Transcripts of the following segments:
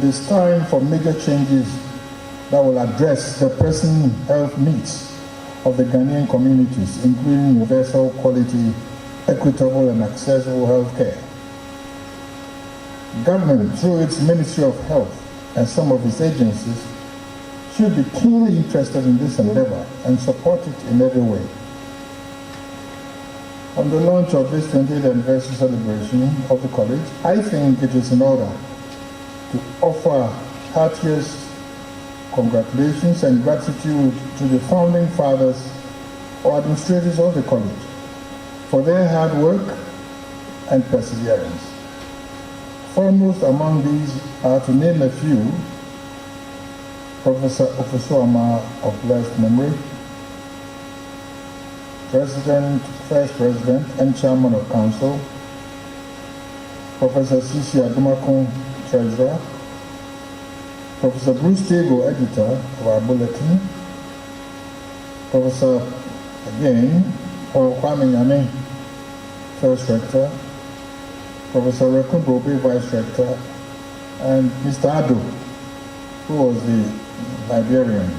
It is time for major changes that will address the pressing health needs of the Ghanaian communities, including universal quality, equitable and accessible health care. Government, through its Ministry of Health and some of its agencies, should be keenly interested in this endeavor and support it in every way. On the launch of this 20th anniversary celebration of the college, I think it is in order to offer heartiest congratulations and gratitude to the founding fathers or administrators of the college for their hard work and perseverance. Foremost among these are, to name a few, Professor Ofosuama of blessed memory, First President and Chairman of Council, Professor Sisi Adumakun, Treasurer, Professor Bruce Tego, Editor of our bulletin, Professor, again, Paul Kwame Nyame, First Rector, Professor Rekun Bobe, Vice Rector, and Mr. Ado, who was the librarian.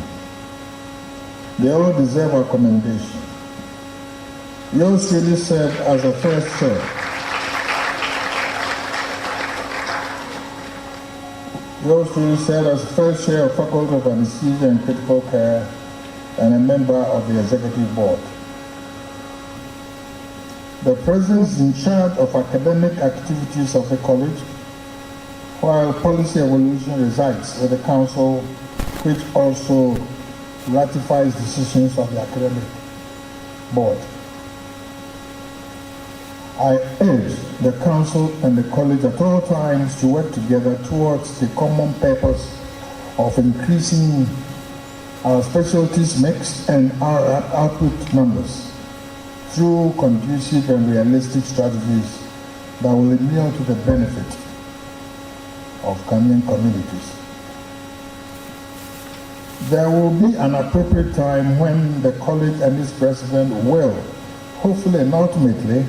They all deserve our commendation. Yours really served as a first chair. Yours really served as first chair of Faculty of Anesthesia and Critical Care and a member of the Executive Board. The president is in charge of academic activities of the college, while policy evolution resides with the council, which also ratifies decisions of the academic board. I urge the council and the college at all times to work together towards the common purpose of increasing our specialties mix and our output numbers through conducive and realistic strategies that will inure to the benefit of Ghanaian communities. There will be an appropriate time when the college and its president will, hopefully and ultimately,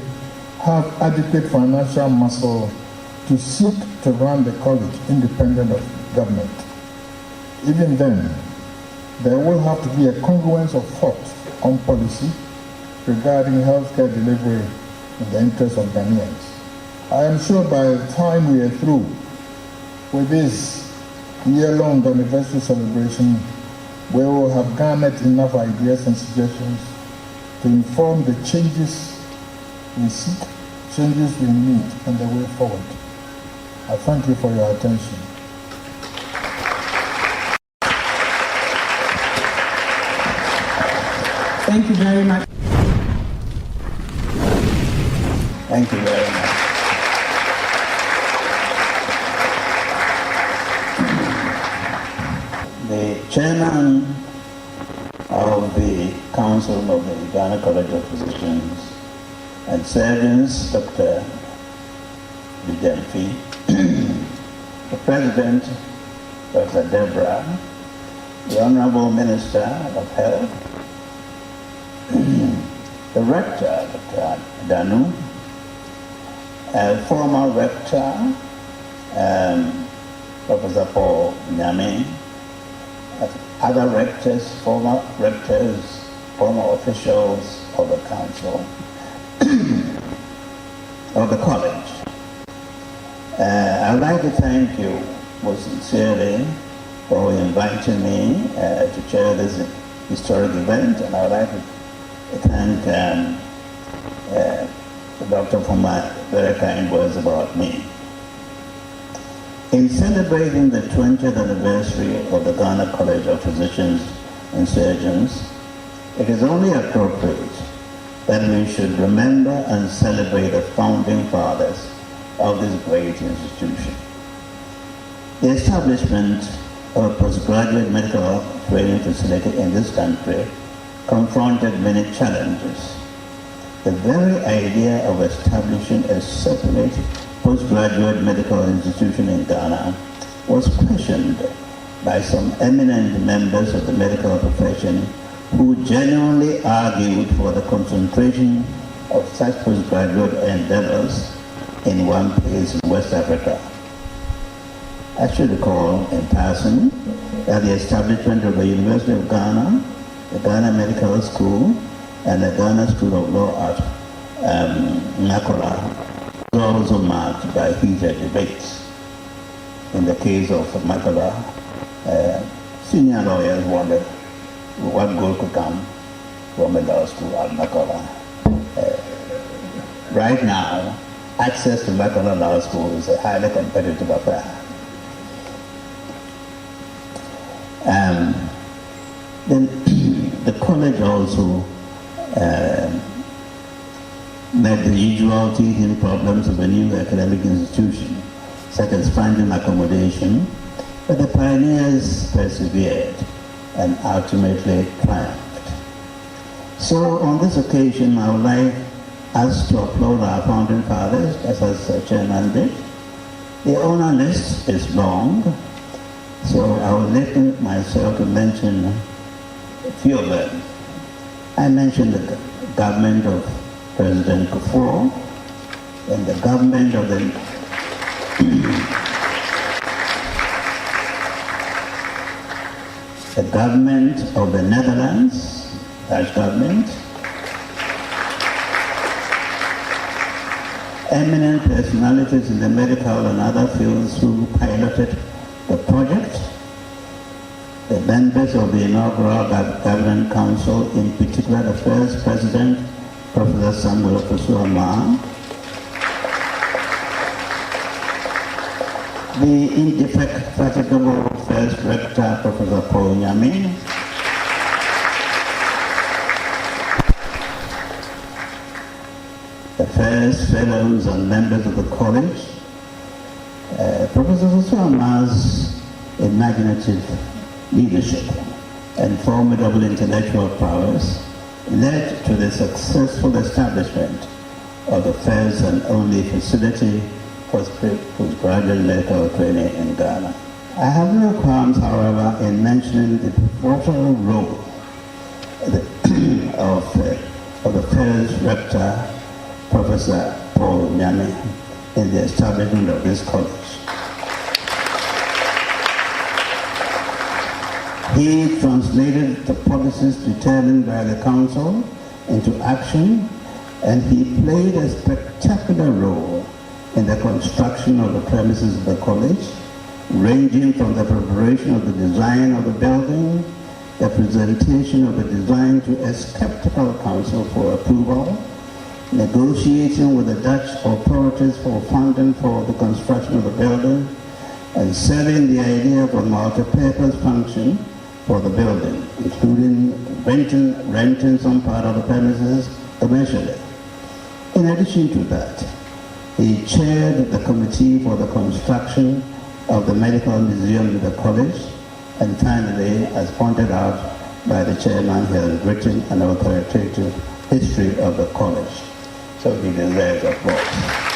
have adequate financial muscle to seek to run the college independent of government. Even then, there will have to be a congruence of thought on policy regarding healthcare delivery in the interest of Ghanaians. I am sure by the time we are through with this year-long anniversary celebration, we will have garnered enough ideas and suggestions to inform the changes we seek, changes we need, and the way forward. I thank you for your attention. Thank you very much. Thank you very much. The chairman of the Council of the Ghana College of Physicians and Surgeons, Dr. Bidemfi, the President, Dr. Deborah, the Honorable Minister of Health, the Rector, Dr. Danu, former Rector, Professor Paul Nyame, other rectors, former officials of the council, of the college. I'd like to thank you most sincerely for inviting me to chair this historic event, and I'd like to thank the doctor for my very kind words about me. In celebrating the 20th anniversary of the Ghana College of Physicians and Surgeons, it is only appropriate that we should remember and celebrate the founding fathers of this great institution. The establishment of a postgraduate medical training facility in this country confronted many challenges. The very idea of establishing a separate postgraduate medical institution in Ghana was questioned by some eminent members of the medical profession who genuinely argued for the concentration of such postgraduate endeavors in one place in West Africa. I should recall in passing that the establishment of the University of Ghana, the Ghana Medical School, and the Ghana School of Law at Nakola was also marked by heated debates. In the case of Nakola, senior lawyers wondered what good could come from a law school at Nakola. Right now, access to Nakola Law School is a highly competitive affair. Then the college also met the usual teething problems of a new academic institution, such as finding accommodation, but the pioneers persevered and ultimately triumphed. So on this occasion, I would like us to applaud our founding fathers, as Chairman did. The honor list is long, so I will limit myself to mention a few of them. I mentioned the government of President Kufuor and the government of the the government of the Netherlands, Dutch government, eminent personalities in the medical and other fields who piloted the project, the members of the inaugural Governing Council, in particular the first president, Professor Samuel Kufuor, the indefatigable first rector, Professor Paul Nyame, the first fellows and members of the college, Professor Kufuor's imaginative leadership and formidable intellectual prowess led to the successful establishment of the first and only facility for postgraduate medical training in Ghana. I have no qualms, however, in mentioning the pivotal role of the first rector, Professor Paul Nyame, in the establishment of this college. He translated the policies determined by the council into action, and he played a spectacular role in the construction of the premises of the college, ranging from the preparation of the design of the building, the presentation of the design to a skeptical council for approval, negotiating with the Dutch authorities for funding for the construction of the building, and selling the idea of a multi-purpose function for the building, including renting some part of the premises commercially. In addition to that, he chaired the committee for the construction of the medical museum in the college, and finally, as pointed out by the chairman, he has written an authoritative history of the college. So he deserves applause.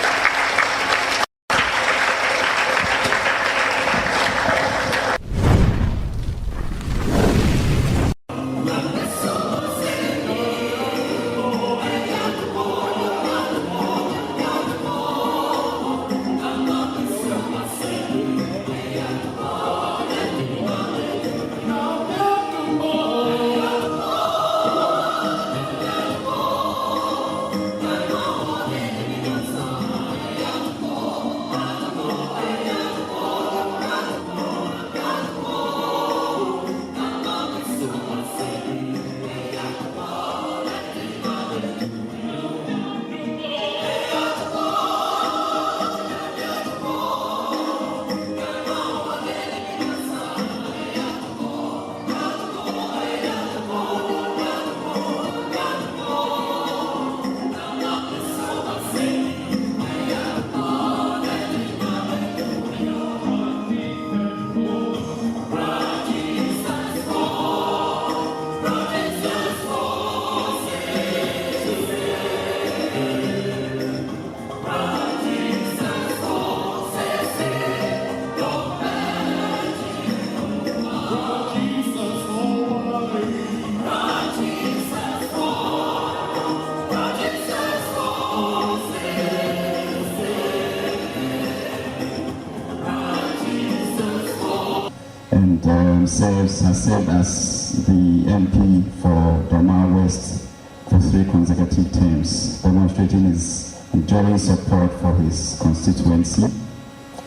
has served as the MP for Doma West for 3 consecutive terms, demonstrating his enduring support for his constituency.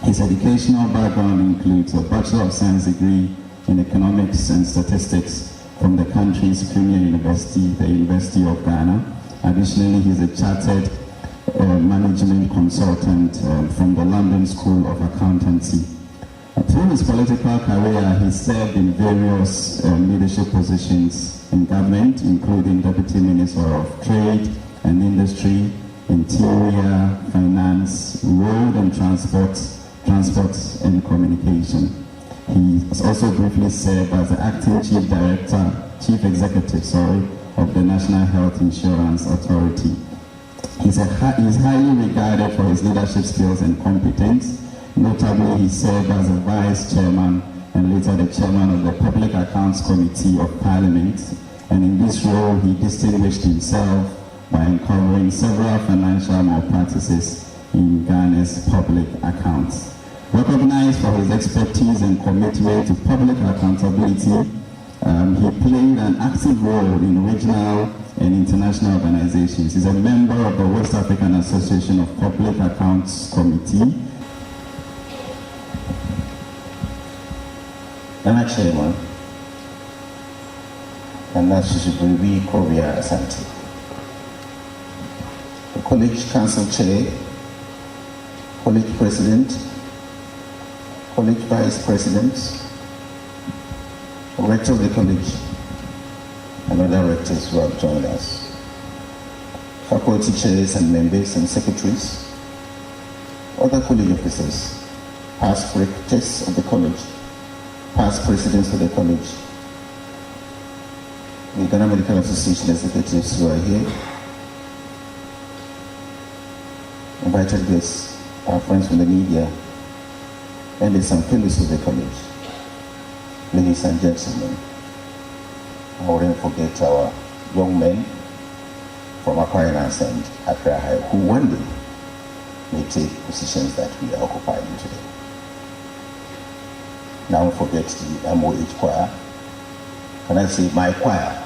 His educational background includes a Bachelor of Science degree in Economics and Statistics from the country's premier university, the University of Ghana. Additionally, he is a chartered management consultant from the London School of Accountancy. Through his political career, he served in various leadership positions in government, including Deputy Minister of Trade and Industry, Interior, Finance, Road and Transport and Communication. He has also briefly served as the Acting Chief Executive of the National Health Insurance Authority. He is highly regarded for his leadership skills and competence. Notably, he served as a Vice Chairman and later the Chairman of the Public Accounts Committee of Parliament. And in this role, he distinguished himself by uncovering several financial malpractices in Ghana's public accounts. Recognized for his expertise and commitment to public accountability, he played an active role in regional and international organizations. He's a member of the West African Association of Public Accounts Committee. Nana Chairman, and that's Susububi Korea Asante. The College Council Chair, College President, College Vice Presidents, Rector of the College, and other rectors who have joined us, faculty chairs and members and secretaries, other college officers, past rectors of the college, past presidents of the college, the Ghana Medical Association executives who are here, invited guests, our friends from the media, and there's some fellows of the college. Ladies and gentlemen, I wouldn't forget our young men from Accra and Accra High who one day may take positions that we are occupying today. Now forget the MOH choir. Can I say my choir?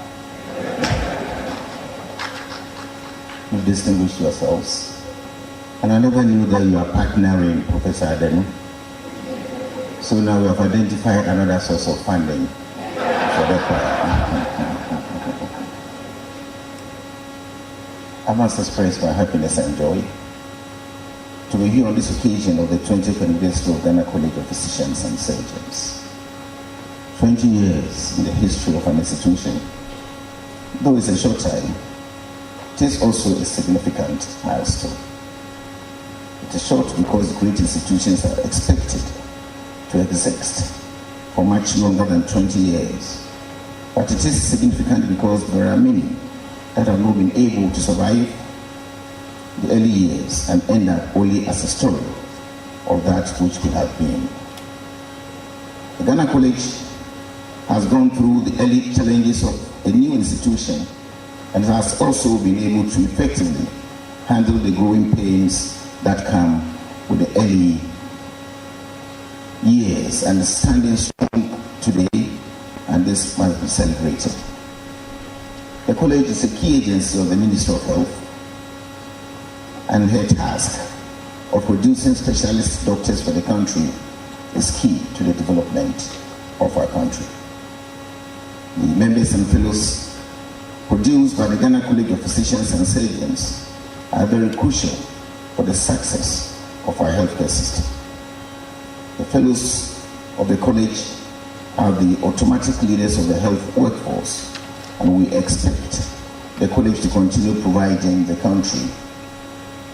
You've distinguished yourselves. And I never knew that you are partnering Professor Adenu. So now we have identified another source of funding for the choir. I must express my happiness and joy to be here on this occasion of the 20th anniversary of Ghana College of Physicians and Surgeons. 20 years in the history of an institution. Though it's a short time, it is also a significant milestone. It is short because great institutions are expected to exist for much longer than 20 years. But it is significant because there are many that have not been able to survive the early years and end up only as a story of that which could have been. The Ghana College has gone through the early challenges of a new institution and has also been able to effectively handle the growing pains that come with the early years and standing strong today, and this must be celebrated. The college is a key agency of the Ministry of Health, and her task of producing specialist doctors for the country is key to the development of our country. The members and fellows produced by the Ghana College of Physicians and Surgeons are very crucial for the success of our healthcare system. The fellows of the college are the automatic leaders of the health workforce, and we expect the college to continue providing the country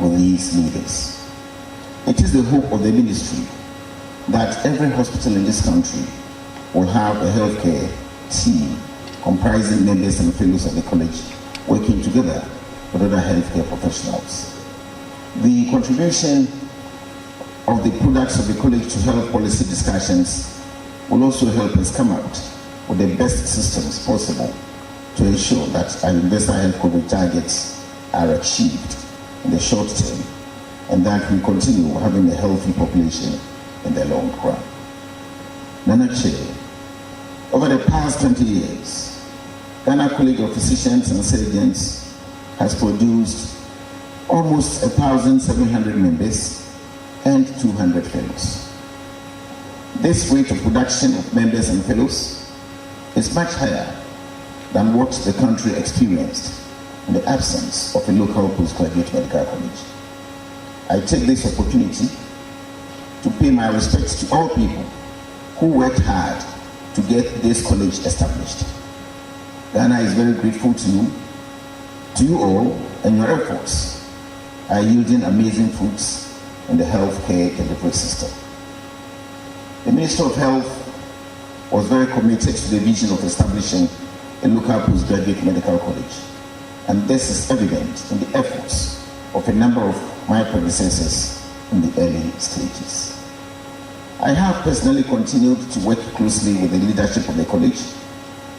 with these leaders. It is the hope of the ministry that every hospital in this country will have a healthcare team comprising members and fellows of the college working together with other healthcare professionals. The contribution of the products of the college to health policy discussions will also help us come out with the best systems possible to ensure that our universal health coverage targets are achieved in the short term and that we continue having a healthy population in the long run. Nana Chair, Over the past 20 years, Ghana College of Physicians and Surgeons has produced almost 1,700 members and 200 fellows. This rate of production of members and fellows is much higher than what the country experienced in the absence of a local postgraduate medical college. I take this opportunity to pay my respects to all people who worked hard to get this college established. Ghana is very grateful to you all, and your efforts are yielding amazing fruits in the healthcare delivery system. The Minister of Health was very committed to the vision of establishing a local postgraduate medical college, and this is evident in the efforts of a number of my predecessors in the early stages. I have personally continued to work closely with the leadership of the college,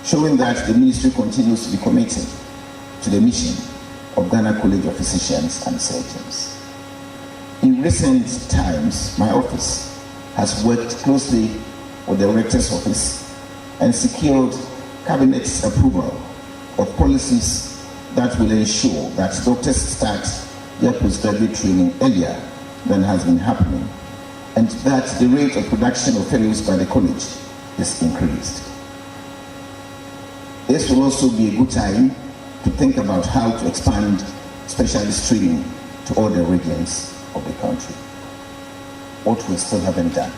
showing that the ministry continues to be committed to the mission of Ghana College of Physicians and Surgeons. In recent times, my office has worked closely with the Rector's Office and secured Cabinet's approval of policies that will ensure that doctors start their postgraduate training earlier than has been happening, and that the rate of production of fellows by the college is increased. This will also be a good time to think about how to expand specialist training to all the regions of the country. What we still haven't done,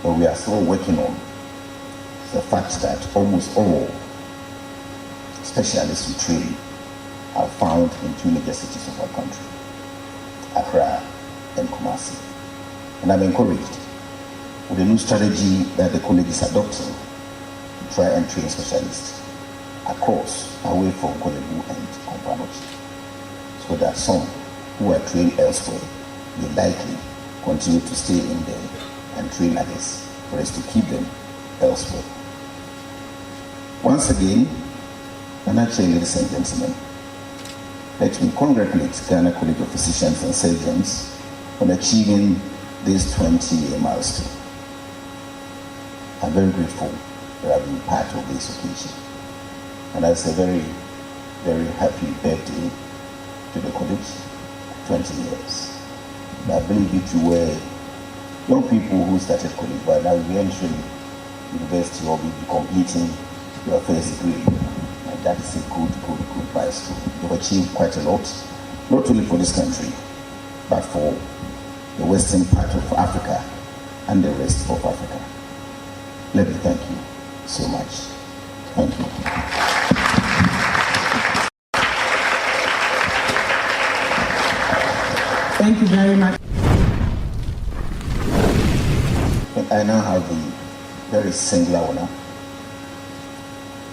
but we are still working on, is the fact that almost all specialists who train are found in two major cities of our country, Accra and Kumasi. And I'm encouraged with the new strategy that the college is adopting to try and train specialists across, away from Kolebu and Kompanochi, so that some who are trained elsewhere will likely continue to stay in there and train others for us to keep them elsewhere. Once again, Ghana Chair, ladies and gentlemen, let me congratulate Ghana College of Physicians and Surgeons on achieving this 20-year milestone. I'm very grateful that I've been part of this occasion. And I say very, very happy birthday to the college, 20 years. And I believe it to were young people who started college, but now you're entering university or will be completing your first degree. And that is a good milestone. You've achieved quite a lot, not only for this country, but for the western part of Africa and the rest of Africa. Let me thank you so much. Thank you. Thank you very much. I now have the very singular honor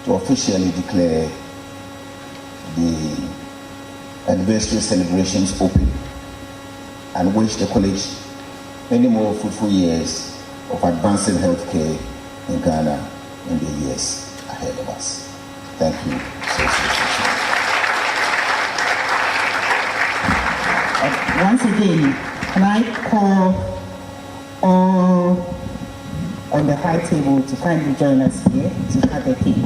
to officially declare the anniversary celebrations open and wish the college many more fruitful years of advancing healthcare in Ghana in the years ahead of us. Thank you so. Once again, can I call all on the high table to kindly join us here to cut the cake?